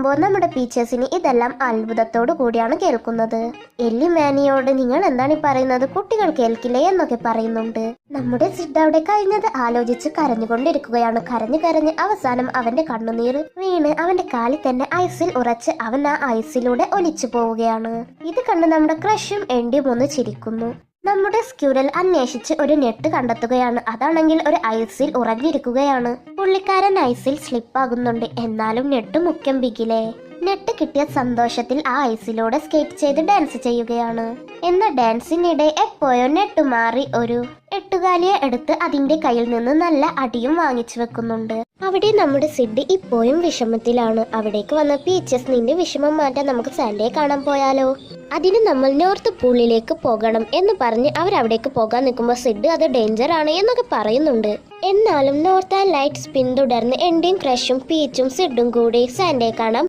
കേൾക്കുമ്പോൾ നമ്മുടെ പീച്ചേഴ്സിന് ഇതെല്ലാം അത്ഭുതത്തോടു കൂടിയാണ് കേൾക്കുന്നത്. എല്ലി മാനിയോട് നിങ്ങൾ എന്താണ് ഈ പറയുന്നത്, കുട്ടികൾ കേൾക്കില്ലേ എന്നൊക്കെ പറയുന്നുണ്ട്. നമ്മുടെ സിഡ് അവിടെ കഴിഞ്ഞത് ആലോചിച്ച് കരഞ്ഞുകൊണ്ടിരിക്കുകയാണ്. കരഞ്ഞു കരഞ്ഞ് അവസാനം അവന്റെ കണ്ണുനീർ വീണ് അവന്റെ കാലിൽ തന്നെ ഐസിൽ ഉറച്ച് അവൻ ആ ഐസിലൂടെ ഒലിച്ചു പോവുകയാണ്. ഇത് കണ്ട് നമ്മുടെ ക്രഷും എൻഡിയും ഒന്ന് ചിരിക്കുന്നു. നമ്മുടെ സ്ക്യൂരൽ അന്വേഷിച്ച് ഒരു നെറ്റ് കണ്ടെത്തുകയാണ്. അതാണെങ്കിൽ ഒരു ഐസിൽ ഉറഞ്ഞിരിക്കുകയാണ്. പുള്ളിക്കാരൻ ഐസിൽ സ്ലിപ്പാകുന്നുണ്ട്. എന്നാലും നെറ്റ് മുഖ്യം ബിഗിലെ. നെറ്റ് കിട്ടിയ സന്തോഷത്തിൽ ആ ഐസിലൂടെ സ്കേറ്റ് ചെയ്ത് ഡാൻസ് ചെയ്യുകയാണ്. എന്ന ഡാൻസിനിടെ എപ്പോഴോ നെറ്റ് മാറി ഒരു എട്ടുകാലിയെ എടുത്ത് അതിന്റെ കയ്യിൽ നിന്ന് നല്ല അടിയും വാങ്ങിച്ചു വെക്കുന്നുണ്ട്. അവിടെ നമ്മുടെ സിഡ് ഇപ്പോഴും വിഷമത്തിലാണ്. അവിടേക്ക് വന്ന പീച്ചസ്, നിന്റെ വിഷമം മാറ്റാൻ നമുക്ക് സാൻഡയെ കാണാൻ പോയാലോ? അതിന് നമ്മൾ നോർത്ത് പൂളിലേക്ക് പോകണം എന്ന് പറഞ്ഞ് അവരവിടേക്ക് പോകാൻ നിൽക്കുമ്പോൾ സിഡ് അത് ഡേഞ്ചർ ആണ് എന്നൊക്കെ പറയുന്നുണ്ട്. എന്നാലും നോർത്ത് ലൈറ്റ്സ് പിന്തുടർന്ന് എൻഡിയും ക്രഷും പീച്ചും സിഡും കൂടി സാൻഡയെ കാണാൻ